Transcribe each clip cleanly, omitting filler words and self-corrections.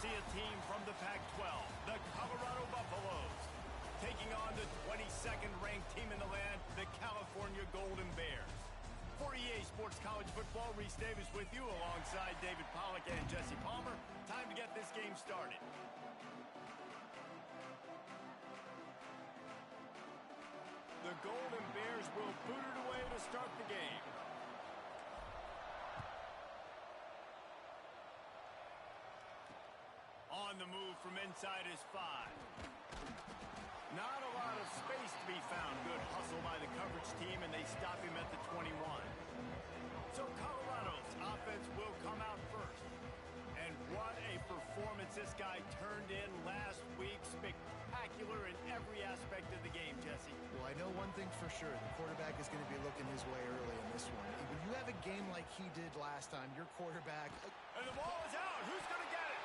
see a team from the Pac-12, the Colorado Buffaloes, taking on the 22nd ranked team in the land, the California Golden Bears. For EA Sports College Football, Reese Davis with you alongside David Pollack and Jesse Palmer. Time to get this game started. The Golden Bears will boot it away to start the game. On the move from inside his 5. Not a lot of space to be found. Good hustle by the coverage team, and they stop him at the 21. So Colorado's offense will come out first. And what a performance this guy turned in last week. Spectacular in every aspect of the game, Jesse. Well, I know one thing for sure. The quarterback is going to be looking his way early in this one. When you have a game like he did last time, your quarterback... And the ball is out. Who's going to get it?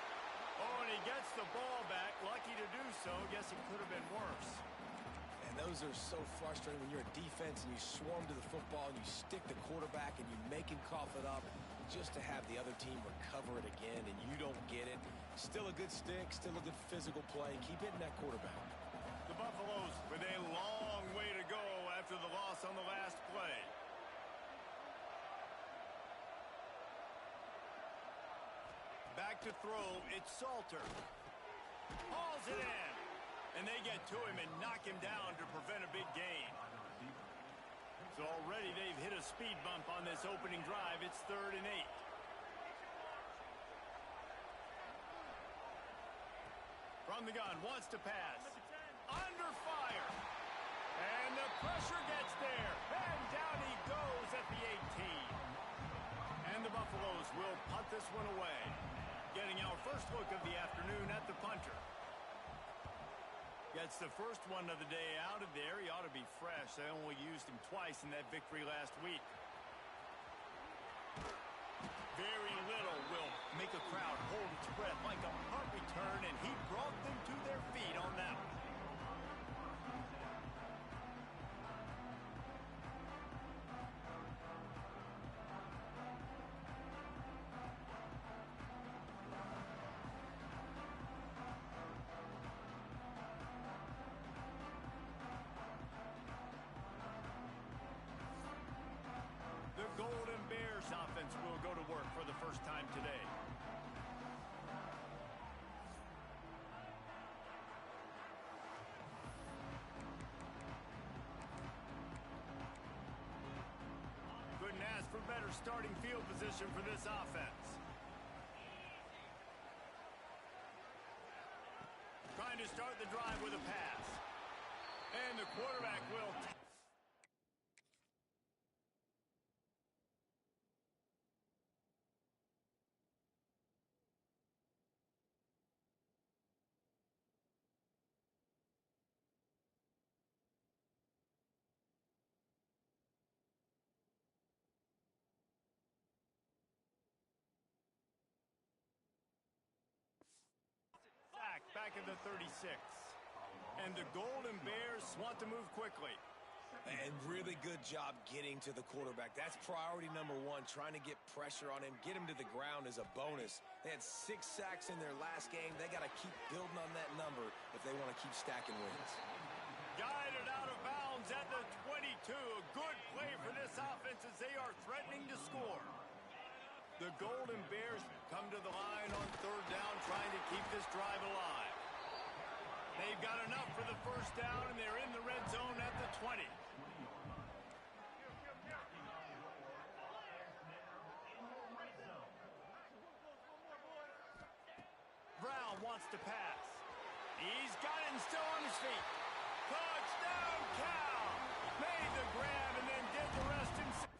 Oh, and he gets the ball back. Lucky to do so. Guess it could have been worse. And those are so frustrating when you're a defense and you swarm to the football and you stick the quarterback and you make him cough it up just to have the other team recover it again and you don't get it. Still a good stick, still a good physical play. Keep hitting that quarterback. The Buffaloes with a long way to go after the loss on the last play. Back to throw, it's Salter. Hauls it in. And they get to him and knock him down to prevent a big gain. So already they've hit a speed bump on this opening drive. It's 3rd and 8. From the gun, wants to pass. Under fire. And the pressure gets there. And down he goes at the 18. And the Buffaloes will punt this one away. Getting our first look of the afternoon at the punter. Gets the first one of the day out of there. He ought to be fresh. They only used him twice in that victory last week. Very little will make a crowd hold its breath like a punt return, and he brought them to their feet on that one. The Golden Bears offense will go to work for the first time today. Couldn't ask for better starting field position for this offense. Trying to start the drive with a pass. And the quarterback will... back at the 36. And the Golden Bears want to move quickly. And really good job getting to the quarterback. That's priority number 1, trying to get pressure on him, get him to the ground as a bonus. They had 6 sacks in their last game. They got to keep building on that number if they want to keep stacking wins. Guided out of bounds at the 22. A good play for this offense as they are threatening to score. The Golden Bears come to the line on 3rd down, trying to keep this drive alive. They've got enough for the first down, and they're in the red zone at the 20. Brown wants to pass. He's got it and still on his feet. Touchdown, Cal! Made the grab and then did the rest himself.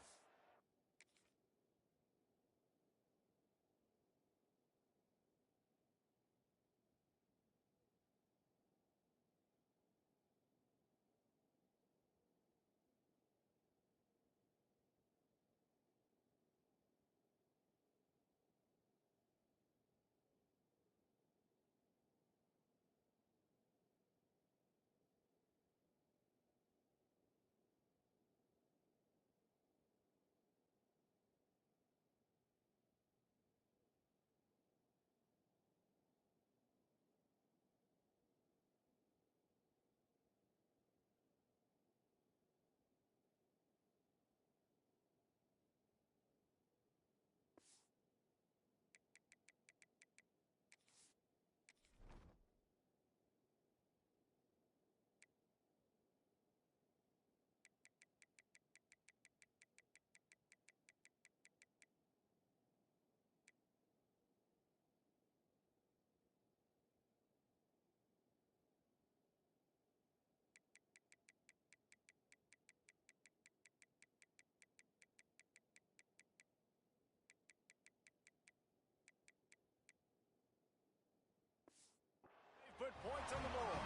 points on the board.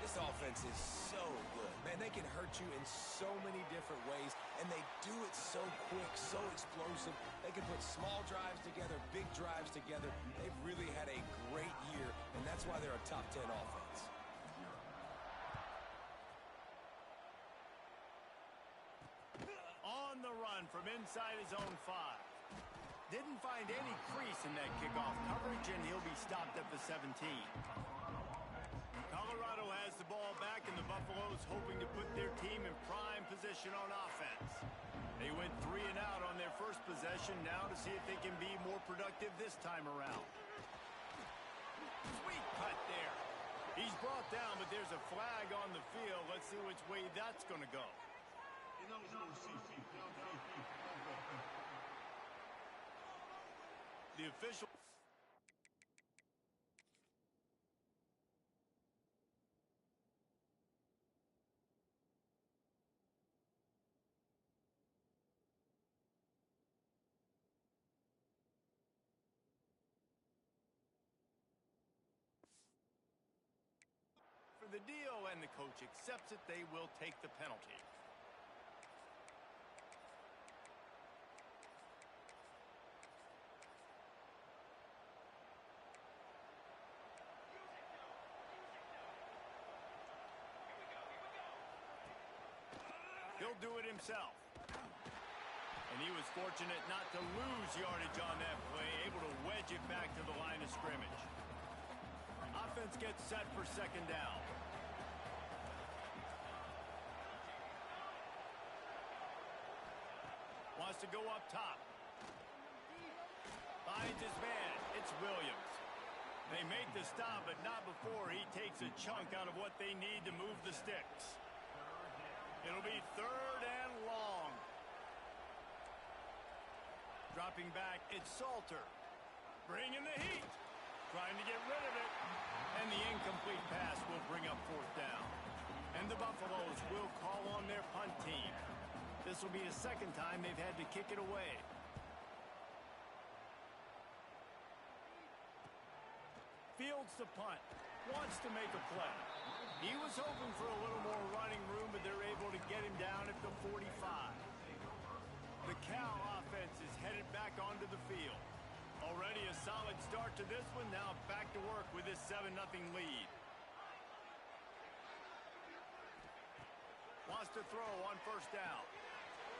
This offense is so good. Man, they can hurt you in so many different ways, and they do it so quick, so explosive. They can put small drives together, big drives together. They've really had a great year, and that's why they're a top 10 offense. On the run from inside his own 5. Didn't find any crease in that kickoff coverage, and he'll be stopped at the 17. Colorado has the ball back, and the Buffaloes hoping to put their team in prime position on offense. They went 3 and out on their first possession, now to see if they can be more productive this time around. Sweet cut there. He's brought down, but there's a flag on the field. Let's see which way that's going to go. The official... For the deal, and the coach accepts it, they will take the penalty. He'll do it himself. And he was fortunate not to lose yardage on that play, able to wedge it back to the line of scrimmage. Offense gets set for second down. Wants to go up top. Finds his man. It's Williams. They make the stop, but not before he takes a chunk out of what they need to move the sticks. It'll be 3rd and long. Dropping back, it's Salter. Bringing the heat. Trying to get rid of it. And the incomplete pass will bring up 4th down. And the Buffaloes will call on their punt team. This will be the second time they've had to kick it away. Fields the punt. Wants to make a play. He was hoping for a little more running room, but they're able to get him down at the 45. The Cal offense is headed back onto the field. Already a solid start to this one. Now back to work with this 7-0 lead. Wants to throw on 1st down.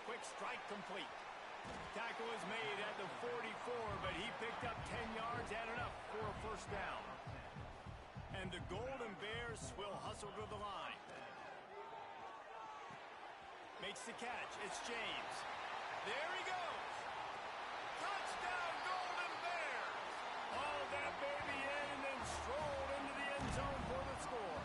Quick strike complete. Tackle is made at the 44, but he picked up 10 yards and enough for a 1st down. And the Golden Bears will hustle to the line. Makes the catch. It's James. There he goes. Touchdown, Golden Bears. Hauled that baby in and then strolled into the end zone for the score.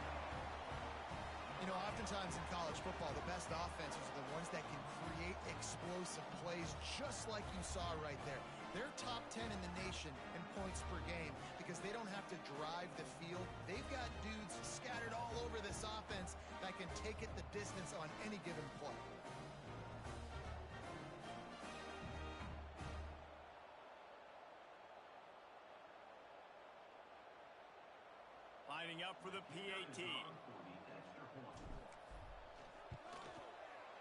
You know, oftentimes in college football, the best offenses are the ones that can create explosive plays, just like you saw right there. They're top 10 in the nation in points per game because they don't have to drive the field. They've got dudes scattered all over this offense that can take it the distance on any given play. Lining up for the PAT.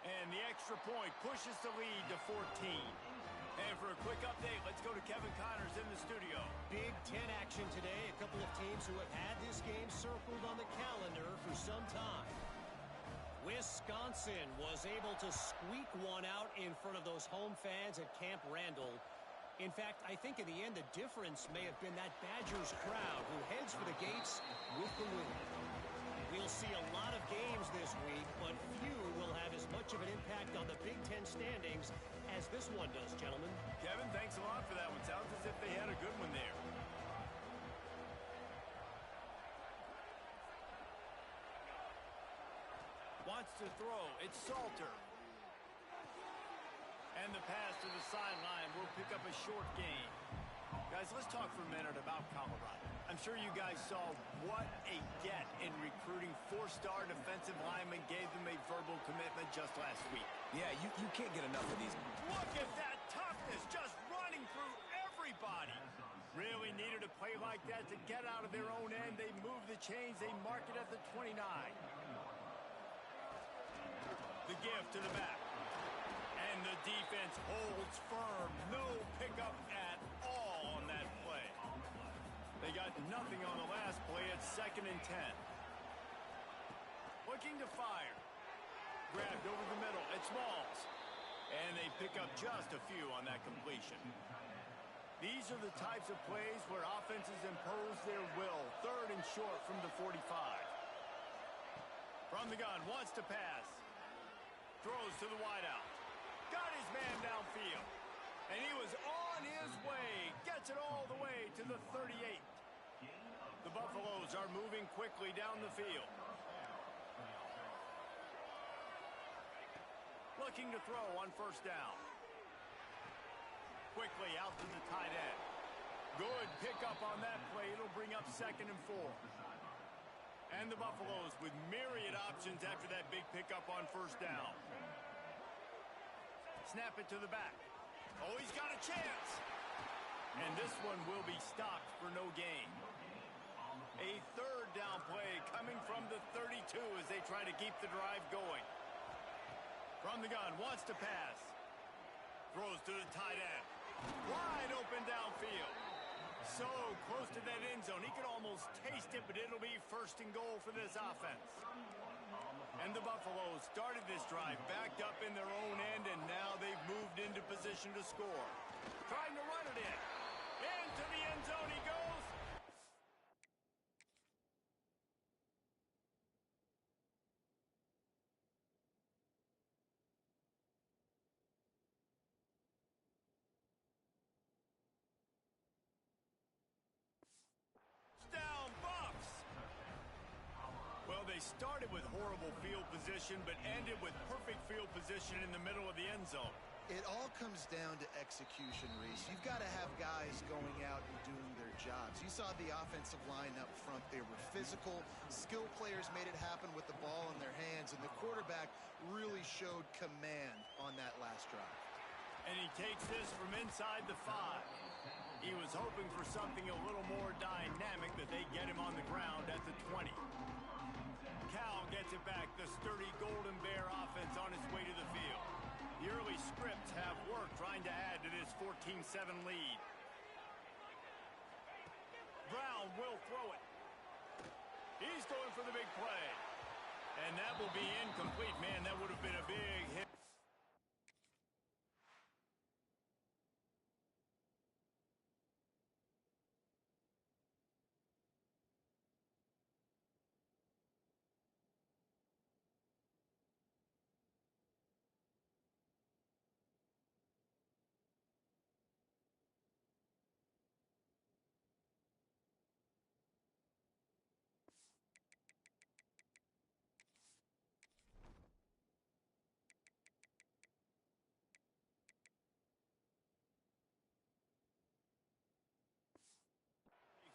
And the extra point pushes the lead to 14. And for a quick update, let's go to Kevin Connors in the studio. Big Ten action today. A couple of teams who have had this game circled on the calendar for some time. Wisconsin was able to squeak one out in front of those home fans at Camp Randall. In fact, I think in the end, the difference may have been that Badgers crowd who heads for the gates with the win. We'll see a lot of games this week, but few will have as much of an impact on the Big Ten standings as this one does, gentlemen. Kevin, thanks a lot for that one. Sounds as if they had a good one there. Wants to throw. It's Salter. And the pass to the sideline will pick up a short gain. Guys, let's talk for a minute about Colorado. I'm sure you guys saw what a get in recruiting. 4-star defensive linemen gave them a verbal commitment just last week. Yeah, you can't get enough of these. Look at that toughness, just running through everybody. Really needed a play like that to get out of their own end. They move the chains. They mark it at the 29. The give to the back. And the defense holds firm. No pickup at all on that play. They got nothing on the last play. It's 2nd and 10. Looking to fire. Grabbed over the middle. It's Smalls. And they pick up just a few on that completion. These are the types of plays where offenses impose their will. 3rd and short from the 45. From the gun, wants to pass. Throws to the wideout. Got his man downfield. And he was on his way. Gets it all the way to the 38. The Buffaloes are moving quickly down the field. Looking to throw on 1st down. Quickly out to the tight end. Good pickup on that play. It'll bring up 2nd and 4. And the Buffaloes with myriad options after that big pickup on 1st down. Snap it to the back. Oh, he's got a chance. And this one will be stopped for no gain. A 3rd down play coming from the 32 as they try to keep the drive going. From the gun, wants to pass. Throws to the tight end. Wide open downfield. So close to that end zone. He could almost taste it, but it'll be 1st and goal for this offense. And the Buffaloes started this drive backed up in their own end, and now they've moved into position to score. Trying to run it in. Into the end zone he goes. Down, Buffs! Well, they started with horrible field position, but ended with perfect field position in the middle of the end zone. It all comes down to execution, Reese. You've got to have guys going out and doing their jobs. You saw the offensive line up front. They were physical. Skilled players made it happen with the ball in their hands, and the quarterback really showed command on that last drive. And he takes this from inside the 5. He was hoping for something a little more dynamic, but they get him on the ground at the 20. Cal gets it back. The sturdy Golden Bear offense on its way to the field. The early scripts have worked trying to add to this 14-7 lead. Brown will throw it. He's going for the big play. And that will be incomplete. Man, that would have been a big hit.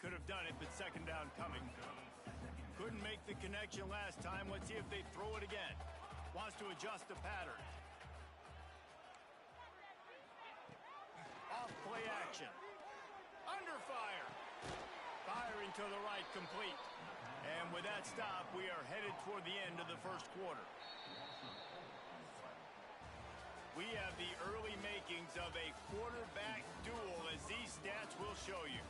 Could have done it, but 2nd down coming. Couldn't make the connection last time. Let's see if they throw it again. Wants to adjust the pattern. Off play action. Under fire. Firing to the right, complete. And with that stop, we are headed toward the end of the 1st quarter. We have the early makings of a quarterback duel, as these stats will show you.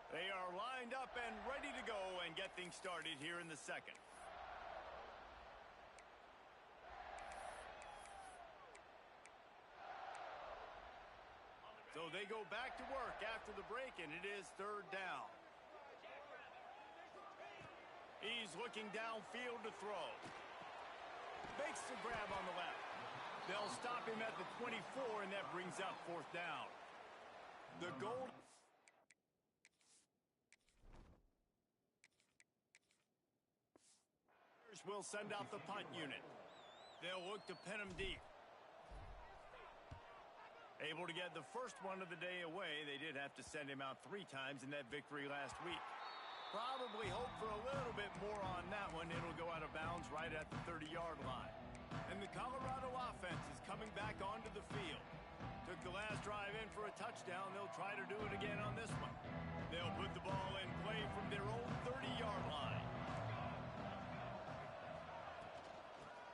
They are lined up and ready to go and get things started here in the 2nd. So they go back to work after the break, and it is 3rd down. He's looking downfield to throw. Makes the grab on the left. They'll stop him at the 24, and that brings up 4th down. The goal... will send out the punt unit. They'll look to pin him deep. Able to get the first one of the day away. They did have to send him out 3 times in that victory last week. Probably hope for a little bit more on that one. It'll go out of bounds right at the 30-yard line. And the Colorado offense is coming back onto the field. Took the last drive in for a touchdown. They'll try to do it again on this one. They'll put the ball in play from their own 30-yard line.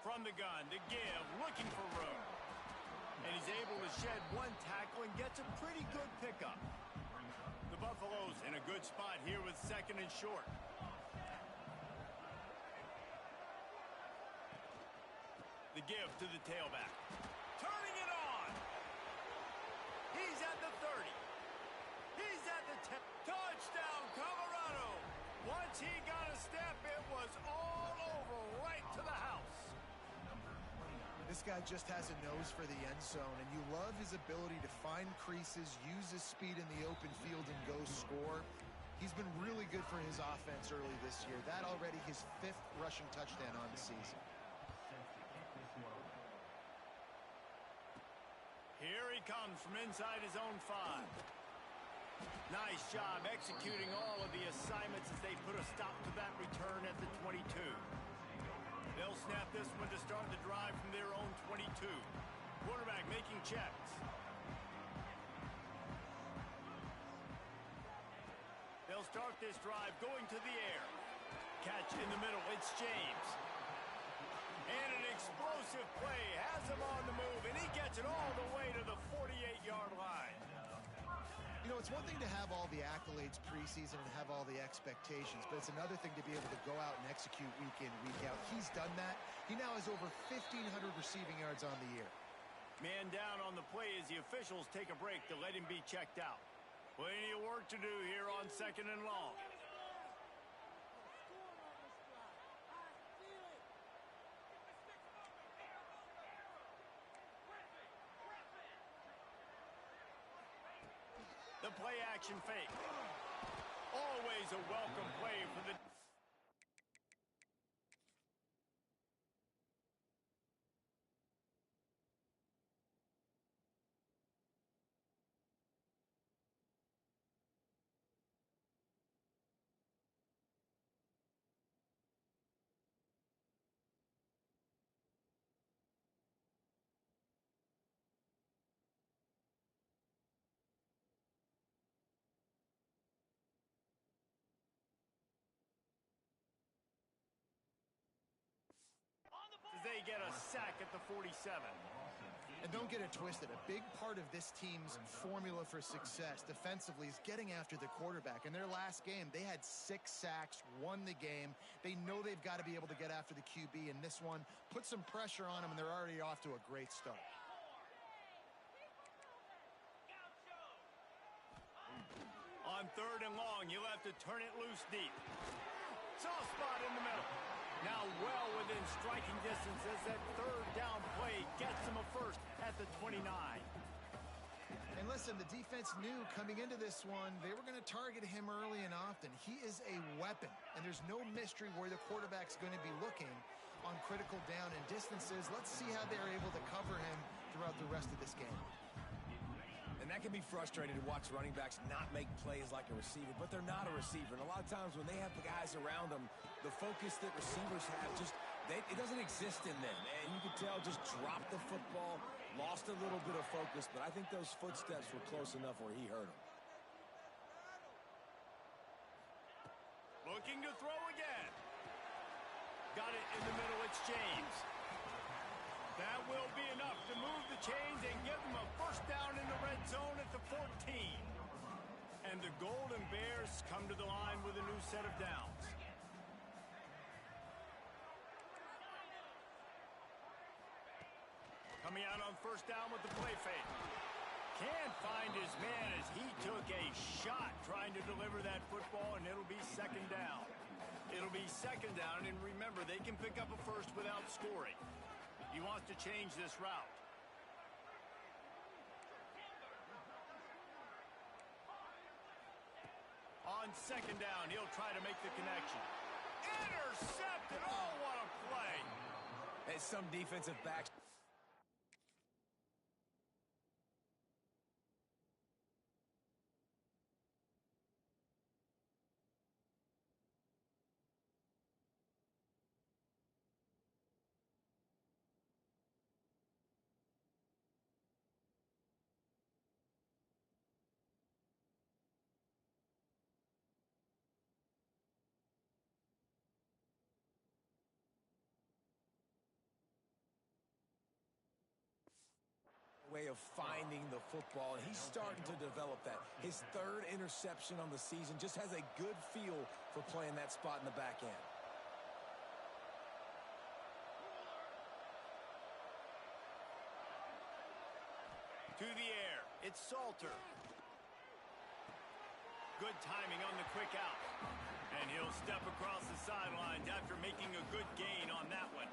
From the gun, to give, looking for room. And he's able to shed one tackle and gets a pretty good pickup. The Buffaloes in a good spot here with second and short. The give to the tailback. Turning it on. He's at the 30. He's at the 10. Touchdown, Colorado. Once he got a step, it was all over right to the house. This guy just has a nose for the end zone, and you love his ability to find creases, use his speed in the open field, and go score. He's been really good for his offense early this year. That already his 5th rushing touchdown on the season. Here he comes from inside his own 5. Nice job executing all of the assignments as they put a stop to that return at the 22. They'll snap this one to start the drive from their own 22. Quarterback making checks. They'll start this drive going to the air. Catch in the middle. It's James. And an explosive play has him on the move, and he gets it all the way to the 48-yard line. You know, it's one thing to have all the accolades preseason and have all the expectations, but it's another thing to be able to go out and execute week in, week out. He's done that. He now has over 1,500 receiving yards on the year. Man down on the play as the officials take a break to let him be checked out. Plenty of work to do here on second and long. The play action fake. Always a welcome play for the... They get a sack at the 47. And don't get it twisted. A big part of this team's formula for success defensively is getting after the quarterback. In their last game, they had 6 sacks, won the game. They know they've got to be able to get after the QB, and this one put some pressure on them, and they're already off to a great start. On third and long, you'll have to turn it loose deep. Soft spot in the middle. Now well within striking distance as that third down play gets them a first at the 29. And listen, the defense knew coming into this one, they were going to target him early and often. He is a weapon, and there's no mystery where the quarterback's going to be looking on critical down and distances. Let's see how they're able to cover him throughout the rest of this game. And that can be frustrating to watch running backs not make plays like a receiver, but they're not a receiver. And a lot of times when they have the guys around them, the focus that receivers have it doesn't exist in them. And you can tell just dropped the football, lost a little bit of focus, but I think those footsteps were close enough where he heard them. Looking to throw again. Got it in the middle, it's James. That will be enough to move the chains and give them a first down in the red zone at the 14. And the Golden Bears come to the line with a new set of downs. Coming out on first down with the play fake. Can't find his man as he took a shot trying to deliver that football, and it'll be second down. It'll be second down, and remember, they can pick up a first without scoring. He wants to change this route. On second down, he'll try to make the connection. Intercepted! Oh, what a play! And some defensive backs... way of finding the football, and he's starting to develop that. His third interception on the season, just has a good feel for playing that spot in the back end. To the air, it's Salter. Good timing on the quick out. And he'll step across the sidelines after making a good gain on that one.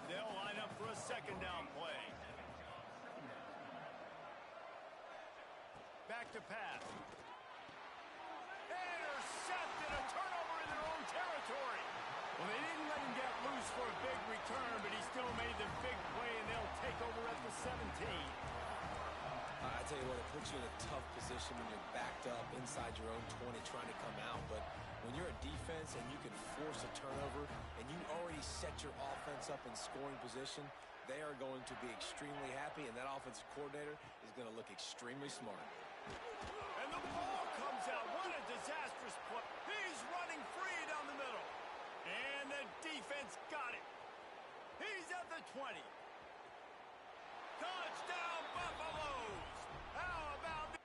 They'll line up for a second down play. Back to pass. Intercepted, a turnover in their own territory. Well, they didn't let him get loose for a big return, but he still made the big play, and they'll take over at the 17. I tell you what, it puts you in a tough position when you're backed up inside your own 20 trying to come out. But when you're a defense and you can force a turnover and you already set your offense up in scoring position, they are going to be extremely happy, and that offensive coordinator is going to look extremely smart. And the ball comes out. What a disastrous play. He's running free down the middle. And the defense got it. He's at the 20. Touchdown, Buffaloes! How about this?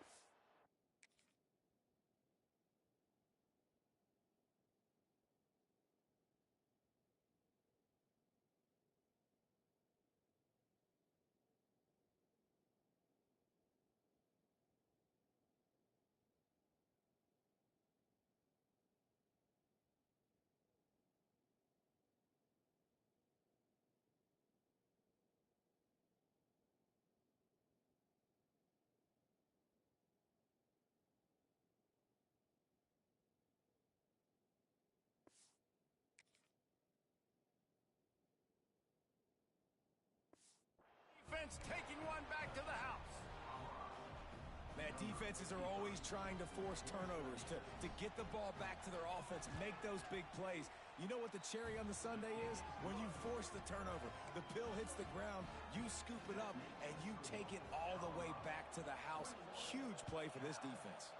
Defense taking one back to the house. Man, defenses are always trying to force turnovers to get the ball back to their offense, make those big plays. You know what the cherry on the sundae is? When you force the turnover, the pill hits the ground, you scoop it up, and you take it all the way back to the house. Huge play for this defense.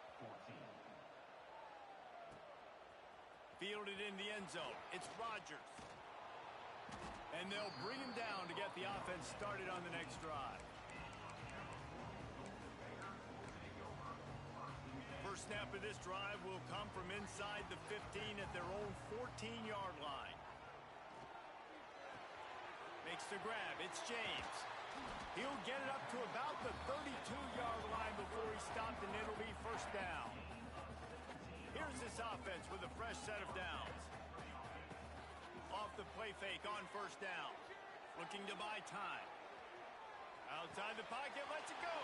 Fielded in the end zone. It's Rodgers. And they'll bring him down to get the offense started on the next drive. First snap of this drive will come from inside the 15 at their own 14-yard line. Makes the grab. It's James. He'll get it up to about the 32-yard line before he stopped, and it'll be first down. Here's this offense with a fresh set of downs. Off the play fake on first down. Looking to buy time. Outside the pocket, lets it go.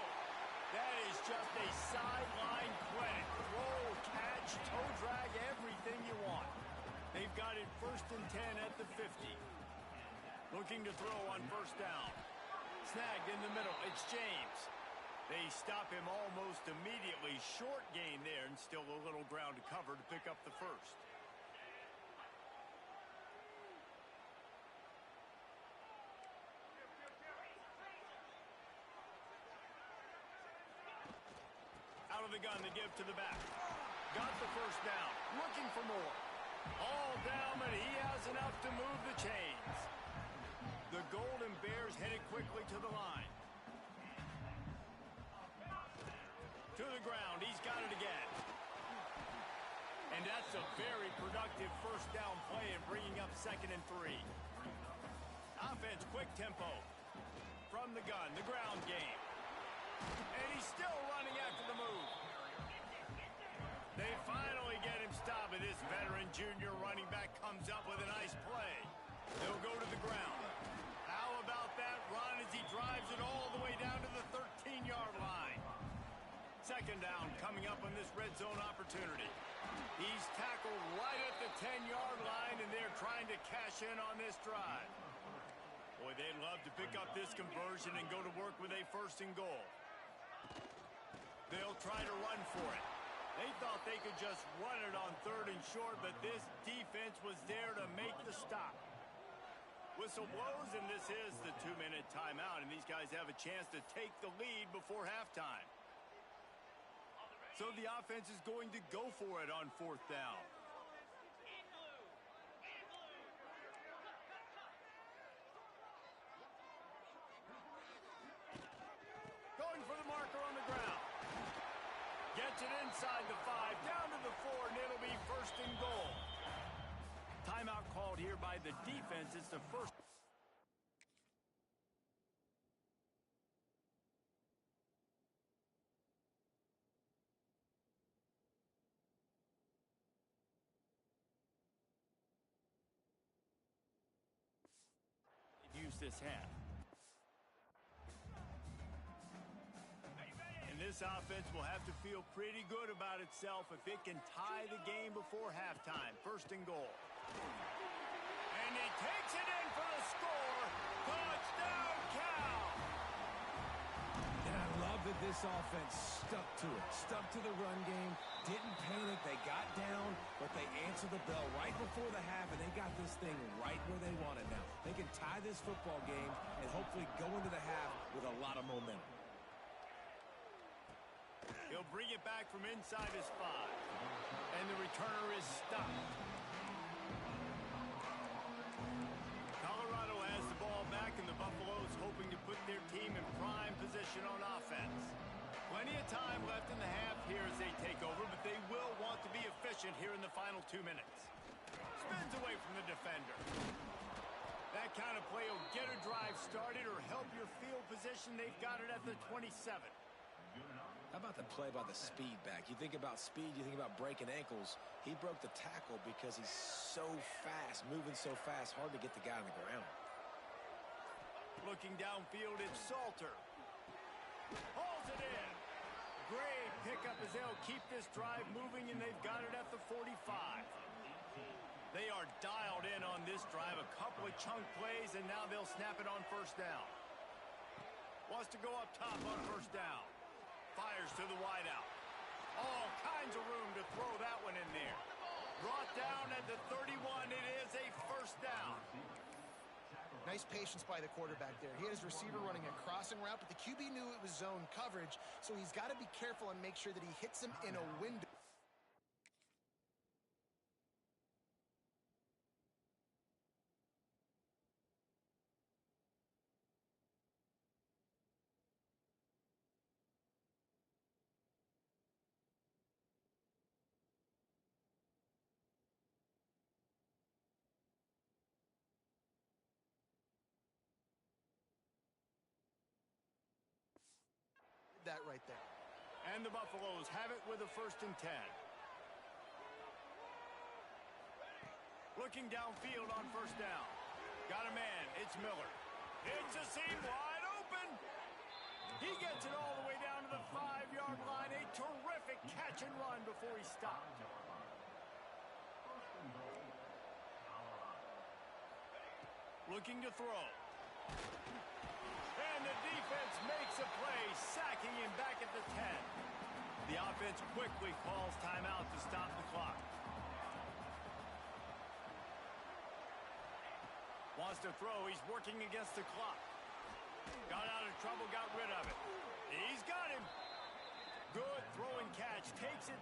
That is just a sideline play. Throw, catch, toe drag, everything you want. They've got it 1st and 10 at the 50. Looking to throw on first down. Snagged in the middle. It's James. They stop him almost immediately. Short gain there, and still a little ground to cover to pick up the first. Out of the gun to give to the back. Got the first down. Looking for more. All down, but he has enough to move the chains. The Golden Bears headed quickly to the line. To the ground. He's got it again. And that's a very productive first down play and bringing up 2nd and 3. Offense, quick tempo. From the gun, the ground game. And he's still running after the move. They finally get him stopped, and this veteran junior running back comes up with a nice play. They'll go to the ground. How about that run as he drives it all the way down to the 13-yard line? 2nd down coming up on this red zone opportunity. He's tackled right at the 10-yard line, and they're trying to cash in on this drive. Boy, they'd love to pick up this conversion and go to work with a 1st and goal. They'll try to run for it. They thought they could just run it on 3rd and short, but this defense was there to make the stop. Whistle blows, and this is the 2-minute timeout, and these guys have a chance to take the lead before halftime. So the offense is going to go for it on 4th down. first and goal. Timeout called here by the defense. It's the first. Use this half. And this offense will have to feel pretty good about itself if it can tie the game before halftime. First and goal. And he takes it in for the score. Touchdown, Cal! And I love that this offense stuck to it. Stuck to the run game. Didn't panic. They got down, but they answered the bell right before the half, and they got this thing right where they want it now. They can tie this football game and hopefully go into the half with a lot of momentum. He'll bring it back from inside his 5. And the returner is stopped. Colorado has the ball back, and the Buffaloes hoping to put their team in prime position on offense. Plenty of time left in the half here as they take over, but they will want to be efficient here in the final 2 minutes. Spins away from the defender. That kind of play will get a drive started or help your field position. They've got it at the 27. How about the play by the speed back? You think about speed, you think about breaking ankles. He broke the tackle because he's so fast, moving so fast, hard to get the guy on the ground. Looking downfield, it's Salter. Hauls it in. Great pickup as they'll keep this drive moving, and they've got it at the 45. They are dialed in on this drive. A couple of chunk plays, and now they'll snap it on first down. Wants to go up top on first down. Fires to the wideout. All kinds of room to throw that one in there. Brought down at the 31. It is a first down. Nice patience by the quarterback there. He had his receiver running a crossing route, but the QB knew it was zone coverage, so he's got to be careful and make sure that he hits him in a window. That right there. And the Buffaloes have it with a first and 10. Looking downfield on first down. Got a man. It's Miller. It's a seam wide open. He gets it all the way down to the 5-yard line. A terrific catch and run before he stopped. Looking to throw. And the defense makes a play, sacking him back at the 10. The offense quickly calls timeout to stop the clock. Wants to throw. He's working against the clock. Got out of trouble, got rid of it. He's got him. Good throw and catch. Takes it.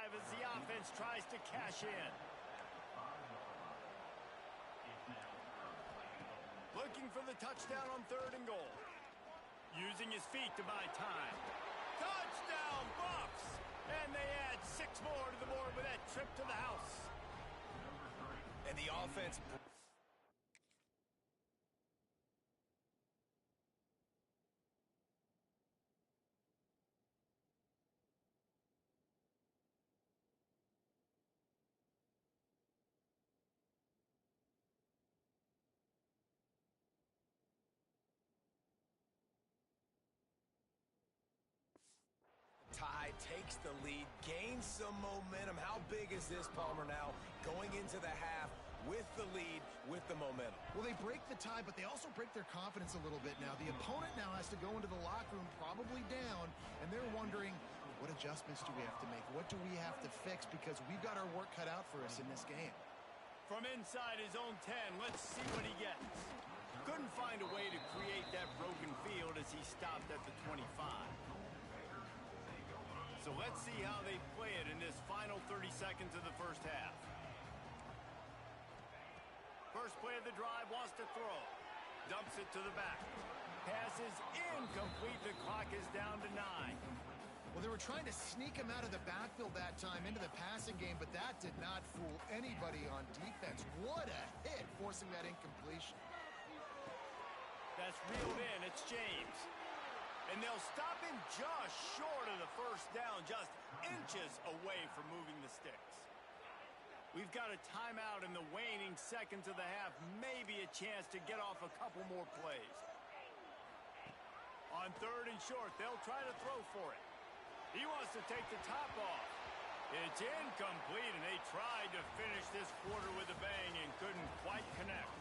As the offense tries to cash in. Looking for the touchdown on third and goal. Using his feet to buy time. Touchdown, Buffs! And they add 6 more to the board with that trip to the house. And the offense... Tie takes the lead, gains some momentum. How big is this, Palmer, now going into the half with the lead, with the momentum? Well, they break the tie, but they also break their confidence a little bit now. The opponent now has to go into the locker room probably down, and they're wondering, what adjustments do we have to make? What do we have to fix? Because we've got our work cut out for us in this game. From inside his own 10, let's see what he gets. couldn't find a way to create that broken field as he stopped at the 25. So let's see how they play it in this final 30 seconds of the first half. First play of the drive, wants to throw. Dumps it to the back. Pass is incomplete. The clock is down to 9. Well, they were trying to sneak him out of the backfield that time into the passing game, but that did not fool anybody on defense. What a hit, forcing that incompletion. That's reeled in. It's James. And they'll stop him just short of the first down, just inches away from moving the sticks. We've got a timeout in the waning seconds of the half, maybe a chance to get off a couple more plays. On 3rd and short, they'll try to throw for it. He wants to take the top off. It's incomplete, and they tried to finish this quarter with a bang and couldn't quite connect.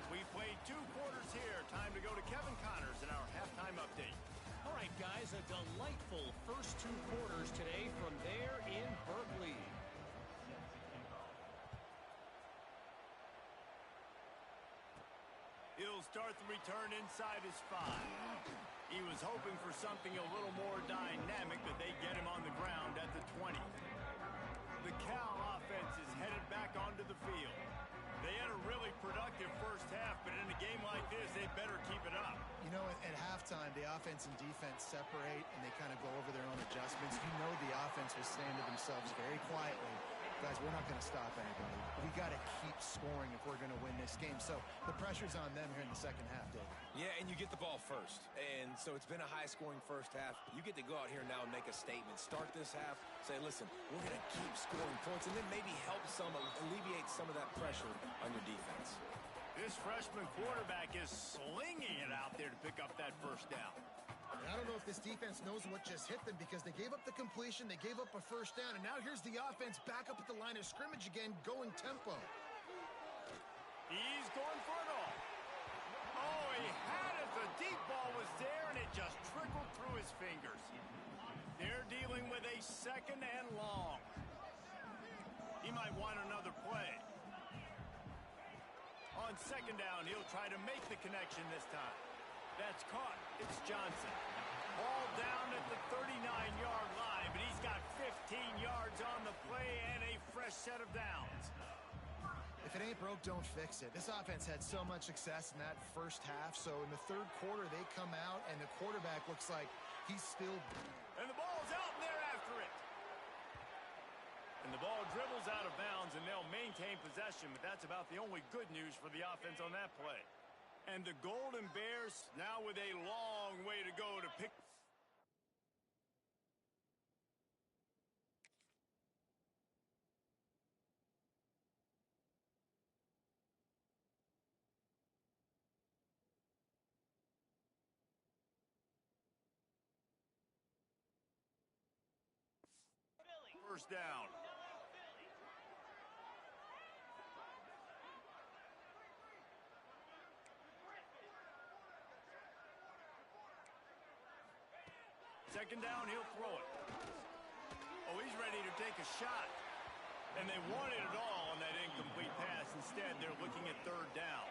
We played 2 quarters here. Time to go to Kevin Connors in our halftime update. All right, guys, a delightful first 2 quarters today from there in Berkeley. He'll start the return inside his 5. He was hoping for something a little more dynamic, but they get him on the ground at the 20. The Cal offense is headed back onto the field. They had a really productive first half, but in a game like this, they better keep it up. You know, at halftime, the offense and defense separate, and they kind of go over their own adjustments. You know the offense was saying to themselves very quietly, guys, we're not going to stop anybody. We got to keep scoring if we're going to win this game. So the pressure's on them here in the second half, David. Yeah, and you get the ball first. And so it's been a high-scoring first half. You get to go out here now and make a statement. Start this half, say, listen, we're going to keep scoring points, and then maybe help alleviate some of that pressure on your defense. This freshman quarterback is slinging it out there to pick up that first down. I don't know if this defense knows what just hit them because they gave up the completion, they gave up a first down, and now here's the offense back up at the line of scrimmage again, going tempo. He's going for it all. Oh, he had it. The deep ball was there, and it just trickled through his fingers. They're dealing with a 2nd and long. He might want another play. On 2nd down, he'll try to make the connection this time. That's caught. It's Johnson. Ball down at the 39-yard line, but he's got 15 yards on the play and a fresh set of downs. If it ain't broke, don't fix it. This offense had so much success in that first half, so in the 3rd quarter, they come out, and the quarterback looks like he's still... And the ball's out, and they're after it. And the ball dribbles out of bounds, and they'll maintain possession, but that's about the only good news for the offense on that play. And the Golden Bears now with a long way to go to pick. First down. Second down, he'll throw it. Oh, he's ready to take a shot. And they wanted it all on that incomplete pass. Instead, they're looking at 3rd down.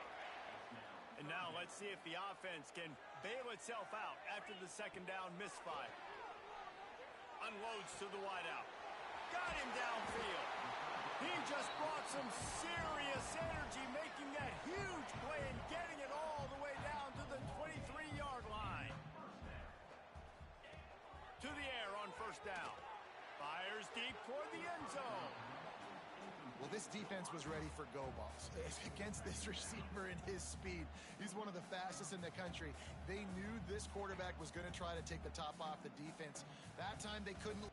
And now let's see if the offense can bail itself out after the 2nd down misfire. Unloads to the wideout. Got him downfield. He just brought some serious energy, making that huge play and getting it all the way down to the 23-yard line. To the air on 1st down. Fires deep toward the end zone. Well, this defense was ready for go balls. Against this receiver and his speed, he's one of the fastest in the country. They knew this quarterback was going to try to take the top off the defense. That time they couldn't.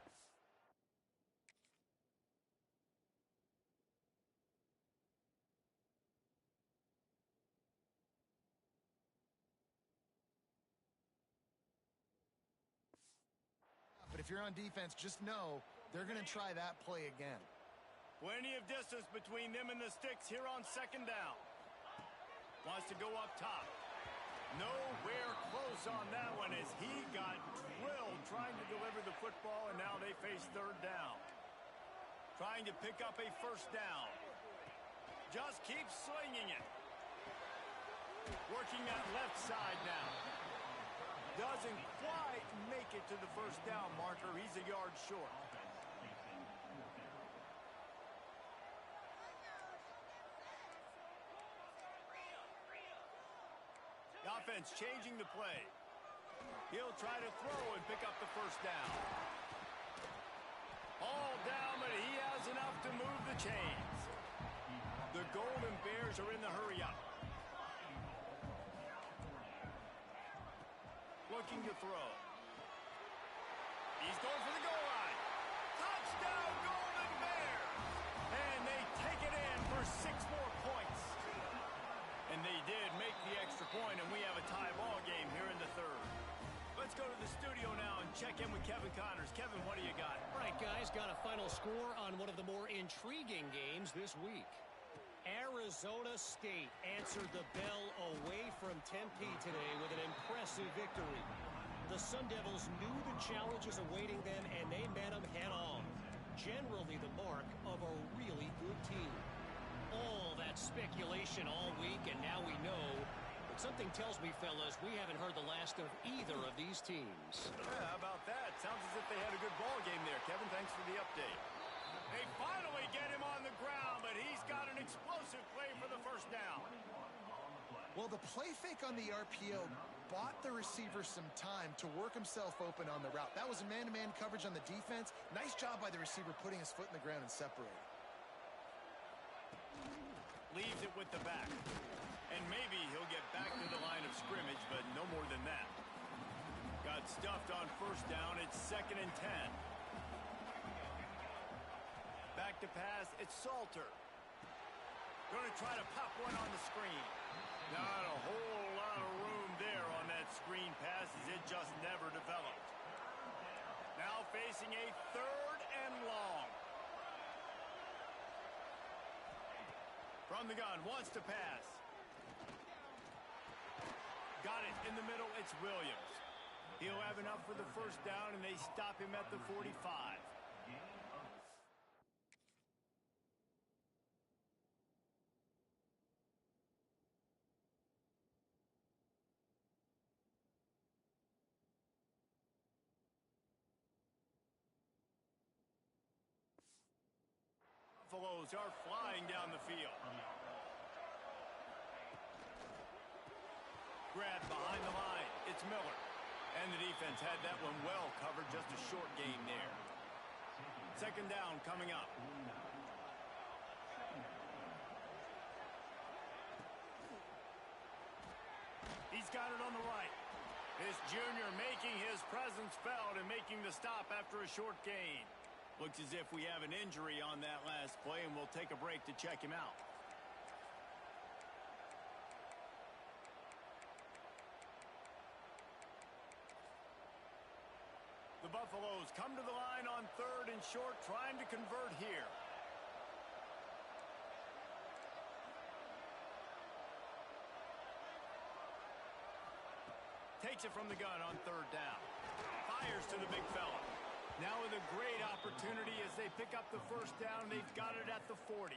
But if you're on defense, just know they're going to try that play again. Plenty of distance between them and the sticks here on 2nd down. Wants to go up top. Nowhere close on that one as he got drilled trying to deliver the football, and now they face 3rd down. Trying to pick up a 1st down. Just keeps slinging it. Working that left side now. Doesn't quite make it to the first down marker. He's a yard short. The offense changing the play. He'll try to throw and pick up the first down. All down, but he has enough to move the chains. The Golden Bears are in the hurry-up. Looking to throw. He's going for the goal line. Touchdown, Golden Bears! And they take it in for 6 more points. And they did make the extra point, and we have a tie ball game here in the third. Let's go to the studio now and check in with Kevin Connors. Kevin, what do you got? All right, guys, got a final score on one of the more intriguing games this week. Arizona State answered the bell away from Tempe today with an impressive victory. The Sun Devils knew the challenges awaiting them, and they met them head-on. Generally the mark of a really good team. All that speculation all week, and now we know. But something tells me, fellas, we haven't heard the last of either of these teams. Yeah, how about that? Sounds as if they had a good ball game there. Kevin, thanks for the update. They finally get him on the ground, but he's got an explosive play for the first down. Well, the play fake on the RPO bought the receiver some time to work himself open on the route. That was a man-to-man coverage on the defense. Nice job by the receiver putting his foot in the ground and separating. Leaves it with the back. And maybe he'll get back to the line of scrimmage, but no more than that. Got stuffed on first down. It's 2nd and 10. Back to pass. It's Salter. Going to try to pop one on the screen. Not a whole lot of room there on that screen pass as it just never developed. Now facing a 3rd and long. From the gun, wants to pass. Got it in the middle, it's Williams. He'll have enough for the first down, and they stop him at the 45. Buffaloes are flying down the field. Grab behind the line. It's Miller. And the defense had that one well covered. Just a short gain there. 2nd down coming up. He's got it on the right. This junior making his presence felt and making the stop after a short gain. Looks as if we have an injury on that last play, and we'll take a break to check him out. The Buffaloes come to the line on 3rd and short, trying to convert here. Takes it from the gun on 3rd down. Fires to the big fella. Now with a great opportunity as they pick up the first down. They've got it at the 40.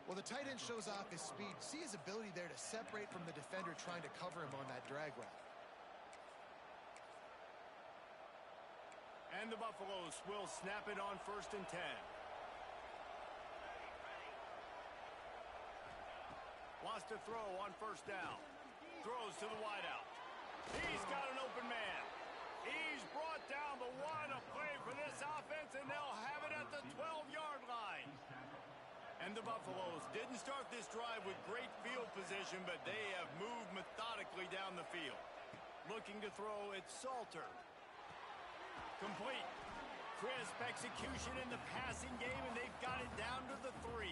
Well, the tight end shows off his speed. See his ability there to separate from the defender trying to cover him on that drag route. And the Buffaloes will snap it on 1st and 10. Wants to throw on 1st down. Throws to the wideout. He's got an open man. He's brought down, but what a play for this offense, and they'll have it at the 12-yard line. And the Buffaloes didn't start this drive with great field position, but they have moved methodically down the field. Looking to throw, it's Salter. Complete. Crisp execution in the passing game, and they've got it down to the 3.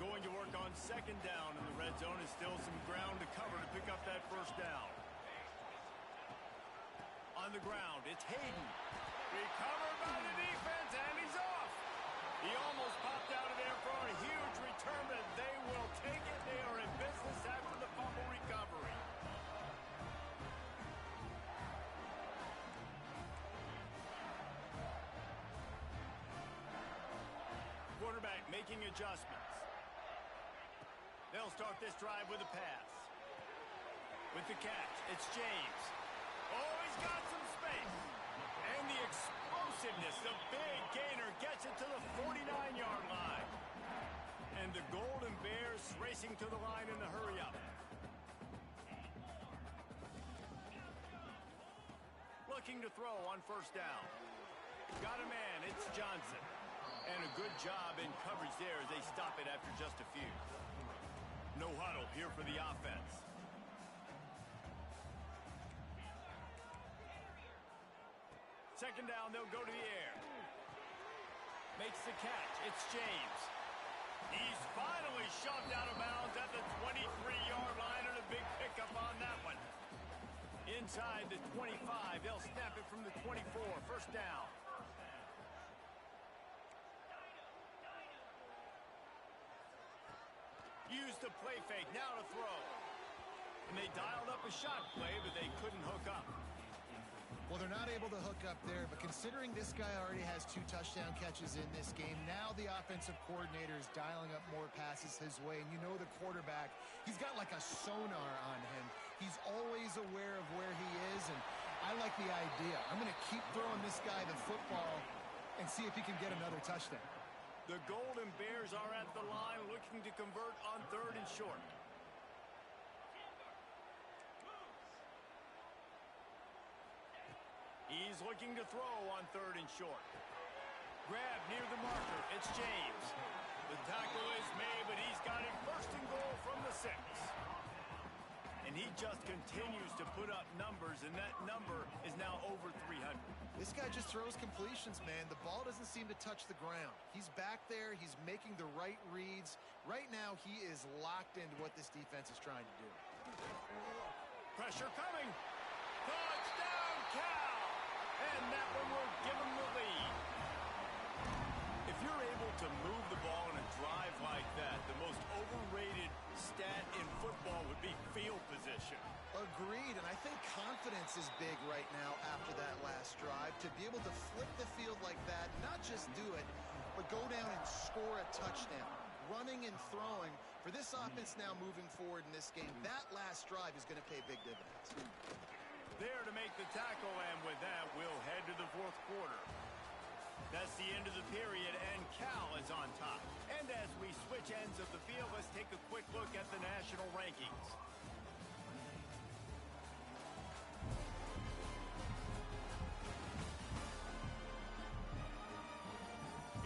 Going to work on 2nd down, and the red zone is still some ground to cover to pick up that first down. On the ground, it's Hayden. Recovered by the defense, and he's off. He almost popped out of there for a huge return, but they will take it. They are in business after the fumble recovery. Quarterback making adjustments. They'll start this drive with a pass. With the catch, it's James. Oh, he's got some space. And the explosiveness, the big gainer gets it to the 49-yard line. And the Golden Bears racing to the line in the hurry-up. Looking to throw on first down. Got a man, it's Johnson. And a good job in coverage there as they stop it after just a few. No huddle here for the offense. Second down, they'll go to the air. Makes the catch, it's James. He's finally shoved out of bounds at the 23-yard line, and a big pickup on that one. Inside the 25, they'll snap it from the 24, first down. Use the play fake, now to throw. And they dialed up a shot play, but they couldn't hook up. Well, they're not able to hook up there, but considering this guy already has 2 touchdown catches in this game, now the offensive coordinator is dialing up more passes his way. And you know the quarterback, he's got like a sonar on him. He's always aware of where he is, and I like the idea. I'm going to keep throwing this guy the football and see if he can get another touchdown. The Golden Bears are at the line looking to convert on 3rd and short. He's looking to throw on 3rd and short. Grab near the marker. It's James. The tackle is made, but he's got it first and goal from the 6. And he just continues to put up numbers, and that number is now over 300. This guy just throws completions, man. The ball doesn't seem to touch the ground. He's back there. He's making the right reads. Right now, he is locked into what this defense is trying to do. Pressure coming. Touchdown, Cal! And that one will give him the lead. If you're able to move the ball in a drive like that, the most overrated stat in football would be field position. Agreed, and I think confidence is big right now after that last drive. To be able to flip the field like that, not just do it, but go down and score a touchdown. Running and throwing, for this offense now moving forward in this game, that last drive is going to pay big dividends. There to make the tackle, and with that, we'll head to the 4th quarter. That's the end of the period, and Cal is on top. And as we switch ends of the field, let's take a quick look at the national rankings.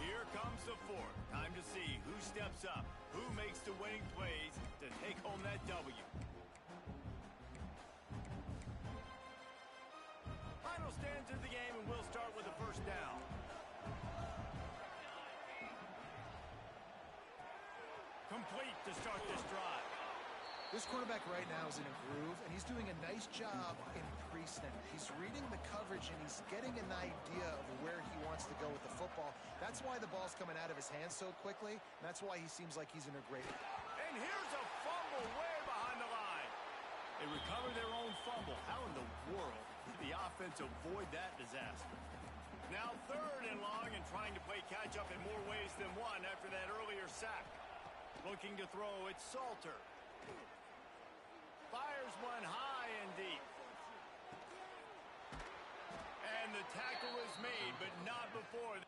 Here comes the 4th. Time to see who steps up, who makes the winning plays to take home that W. Final stands of the game, and we'll start with the first down. Complete to start this drive. This quarterback right now is in a groove, and he's doing a nice job in pre-snap. He's reading the coverage, and he's getting an idea of where he wants to go with the football. That's why the ball's coming out of his hands so quickly, and that's why he seems like he's in a great... And here's a fumble way behind the line. They recover their own fumble. How in the world did the offense avoid that disaster? Now 3rd and long, and trying to play catch-up in more ways than one after that earlier sack. Looking to throw, it's Salter. Fires one high and deep. And the tackle is made, but not before.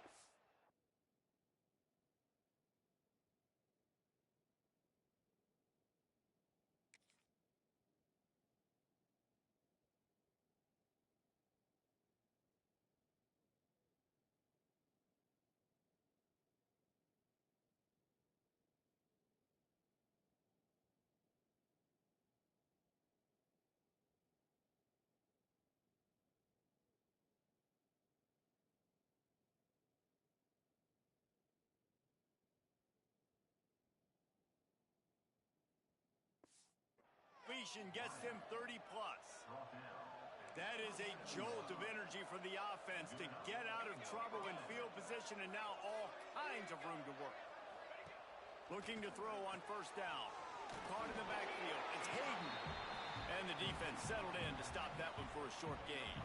Gets them 30-plus. That is a jolt of energy for the offense to get out of trouble in field position, and now all kinds of room to work. Looking to throw on first down. Caught in the backfield. It's Hayden. And the defense settled in to stop that one for a short gain.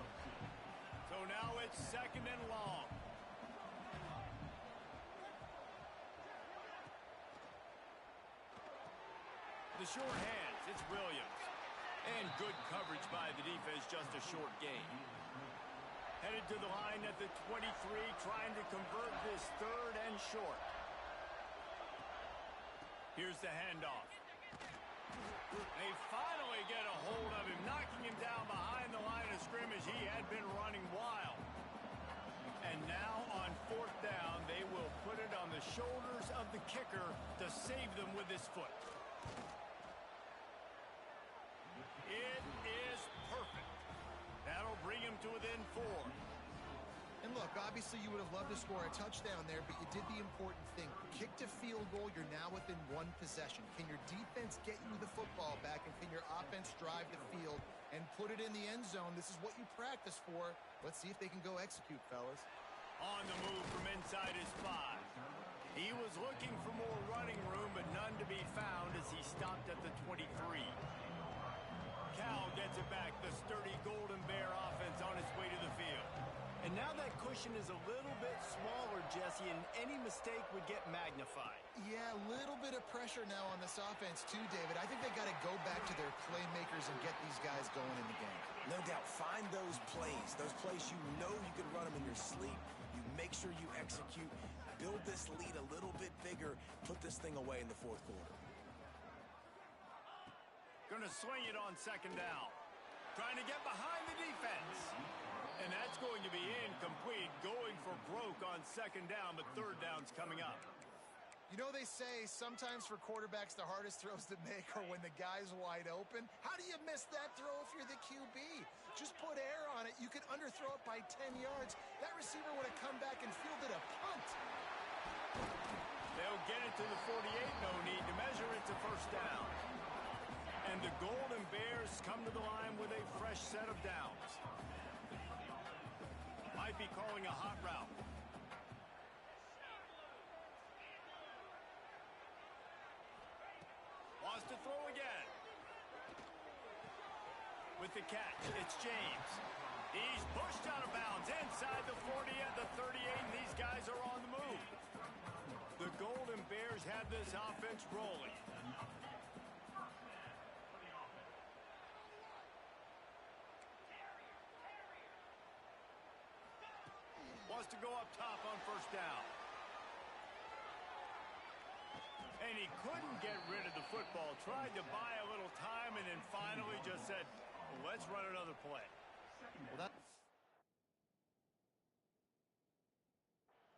So now it's 2nd and long. The short hands, it's Williams. And good coverage by the defense, just a short gain. Headed to the line at the 23, trying to convert this third and short. Here's the handoff. They finally get a hold of him, knocking him down behind the line of scrimmage. He had been running wild. And now on fourth down, they will put it on the shoulders of the kicker to save them with his foot. It is perfect. That'll bring him to within 4. And look, obviously you would have loved to score a touchdown there, but you did the important thing. Kicked a field goal, you're now within 1 possession. Can your defense get you the football back, and can your offense drive the field and put it in the end zone? This is what you practice for. Let's see if they can go execute, fellas. On the move from inside his 5. He was looking for more running room, but none to be found as he stopped at the 23. Cal gets it back. The sturdy Golden Bear offense on its way to the field. And now that cushion is a little bit smaller, Jesse, and any mistake would get magnified. Yeah, a little bit of pressure now on this offense too, David. I think they got to go back to their playmakers and get these guys going in the game. No doubt. Find those plays you know you can run them in your sleep. You make sure you execute. Build this lead a little bit bigger. Put this thing away in the fourth quarter. Gonna swing it on second down. Trying to get behind the defense. And that's going to be incomplete. Going for broke on second down, but third down's coming up. You know, they say sometimes for quarterbacks the hardest throws to make are when the guy's wide open. How do you miss that throw if you're the QB? Just put air on it. You could underthrow it by 10 yards. That receiver would have come back and fielded a punt. They'll get it to the 48. No need to measure it to first down. And the Golden Bears come to the line with a fresh set of downs. Might be calling a hot route. Wants to throw again. With the catch, it's James. He's pushed out of bounds inside the 40 at the 38, and these guys are on the move. The Golden Bears have this offense rolling. Wants to go up top on first down. And he couldn't get rid of the football. Tried to buy a little time and then finally just said, let's run another play. Well,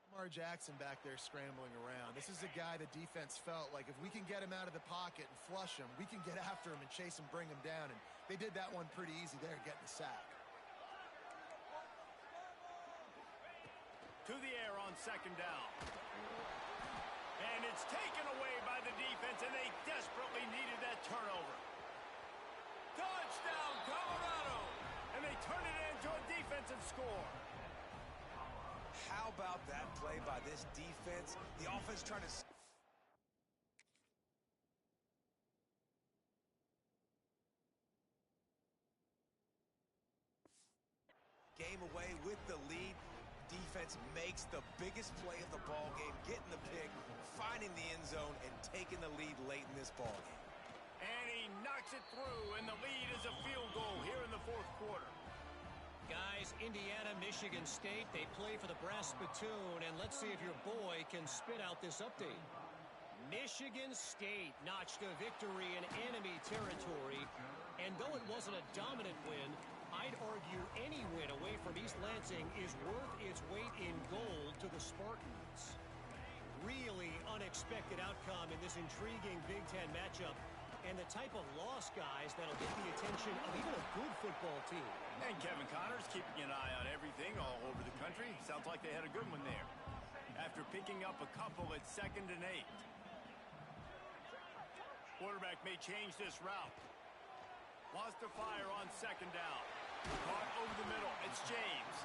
Lamar Jackson back there scrambling around. This is a guy the defense felt like if we can get him out of the pocket and flush him, we can get after him and chase him, bring him down. And they did that one pretty easy there, getting the sack. To the air on second down. And it's taken away by the defense, and they desperately needed that turnover. Touchdown, Colorado! And they turn it into a defensive score. How about that play by this defense? The offense trying to... Game away with the lead. Defense makes the biggest play of the ball game, getting the pick, finding the end zone, and taking the lead late in this ball game. And he knocks it through, and the lead is a field goal here in the fourth quarter. Guys, Indiana, Michigan State, they play for the brass spittoon, and let's see if your boy can spit out this update. Michigan State notched a victory in enemy territory, and though it wasn't a dominant win, I'd argue any win away from East Lansing is worth its weight in gold to the Spartans. Really unexpected outcome in this intriguing Big Ten matchup, and the type of loss, guys, that'll get the attention of even a good football team. And Kevin Connors keeping an eye on everything all over the country. Sounds like they had a good one there. After picking up a couple at 2nd and 8. Quarterback may change this route. Wants to fire on second down. Caught over the middle. It's James.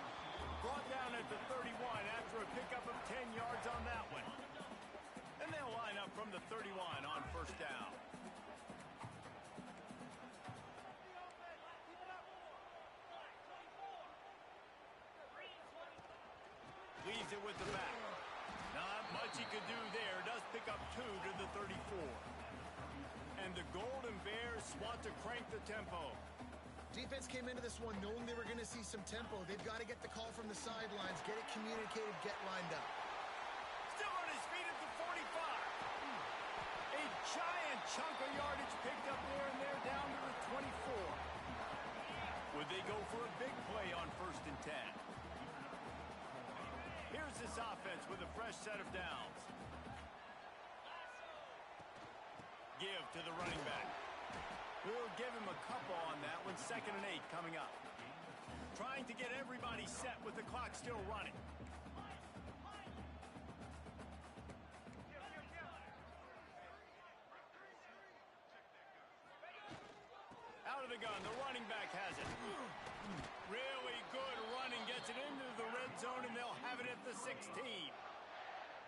Brought down at the 31 after a pickup of 10 yards on that one. And they'll line up from the 31 on first down. Leaves it with the back. Not much he could do there. Does pick up 2 to the 34. And the Golden Bears want to crank the tempo. Defense came into this one knowing they were going to see some tempo. They've got to get the call from the sidelines, get it communicated, get lined up. Still on his feet at the 45. A giant chunk of yardage picked up there and they're down to the 24. Would they go for a big play on 1st and 10? Here's this offense with a fresh set of downs. Give to the running back. We'll give him a couple on that one. 2nd and 8 coming up. Trying to get everybody set with the clock still running. Out of the gun, the running back has it. Really good running, gets it into the red zone, and they'll have it at the 16.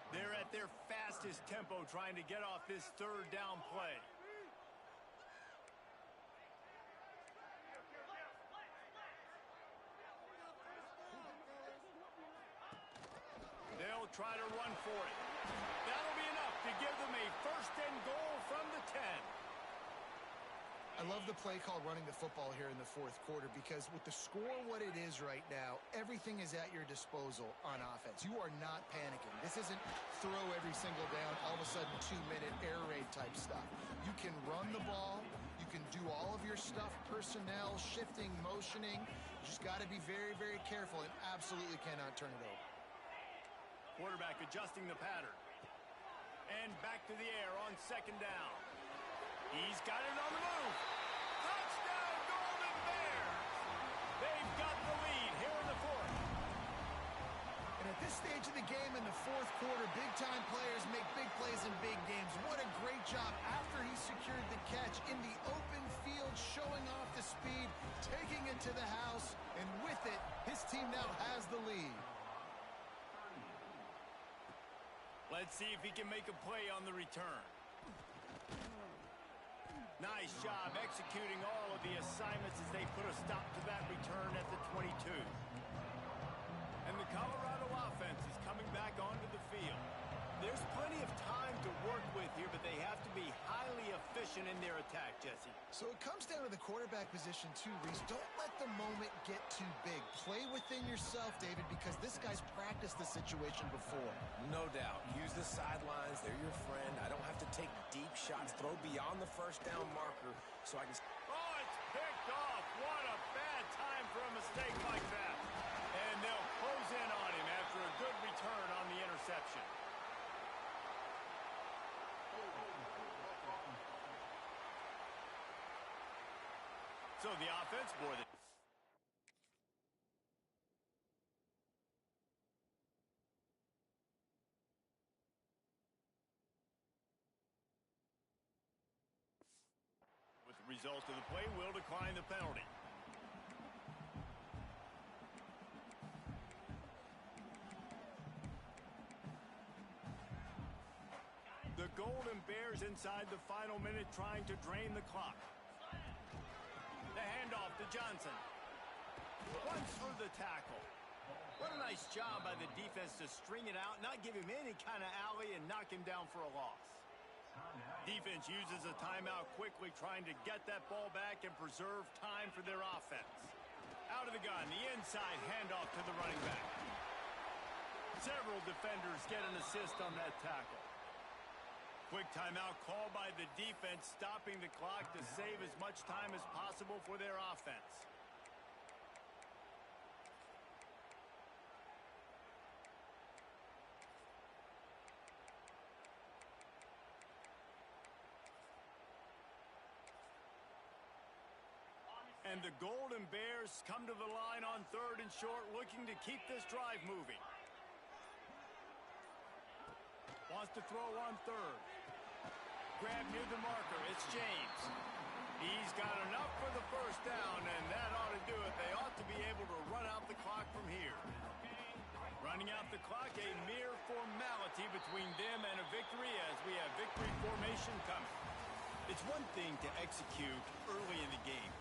They're at their fastest tempo trying to get off this 3rd down play. They'll try to run for it. That'll be enough to give them a 1st and goal from the 10. I love the play called running the football here in the 4th quarter because with the score what it is right now, everything is at your disposal on offense. You are not panicking. This isn't throw every single down, all of a sudden 2-minute air raid type stuff. You can run the ball. You can do all of your stuff, personnel, shifting, motioning. You just got to be very, very careful and absolutely cannot turn it over. Quarterback adjusting the pattern. And back to the air on 2nd down. He's got it on the move. Touchdown, Golden Bears! They've got the lead here in the 4th. And at this stage of the game in the 4th quarter, big-time players make big plays in big games. What a great job after he secured the catch in the open field, showing off the speed, taking it to the house, and with it, his team now has the lead. Let's see if he can make a play on the return. Nice job executing all of the assignments as they put a stop to that return at the 22. And the Colorado offense is coming back onto the field. There's plenty of time to work with here, but they have to be highly efficient in their attack, Jesse. So it comes down to the quarterback position too, Reese. Don't let the moment get too big. Play within yourself, David, because this guy's practiced the situation before. No doubt. Use the sidelines. They're your friend. I don't have to take deep shots, throw beyond the 1st down marker so I can... Oh, it's picked off. What a bad time for a mistake like that. And they'll close in on him after a good return on the interception. So the offense bore the... With the result of the play, will decline the penalty. The Golden Bears inside the final minute trying to drain the clock. The handoff to Johnson. Runs through the tackle. What a nice job by the defense to string it out, not give him any kind of alley, and knock him down for a loss. Defense uses a timeout quickly, trying to get that ball back and preserve time for their offense. Out of the gun, the inside handoff to the running back. Several defenders get an assist on that tackle. Quick timeout called by the defense, stopping the clock to save as much time as possible for their offense. And the Golden Bears come to the line on 3rd and short, looking to keep this drive moving. Wants to throw on 3rd. Grab near the marker. It's James. He's got enough for the 1st down, and that ought to do it. They ought to be able to run out the clock from here. Running out the clock, a mere formality between them and a victory as we have victory formation coming. It's one thing to execute early in the game.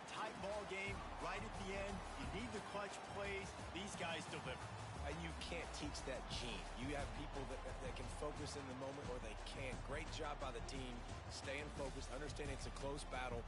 Tight ball game, right at the end, you need the clutch clutch plays, these guys deliver. And you can't teach that gene. You have people that can focus in the moment or they can't. Great job by the team, staying focused, understanding it's a close battle,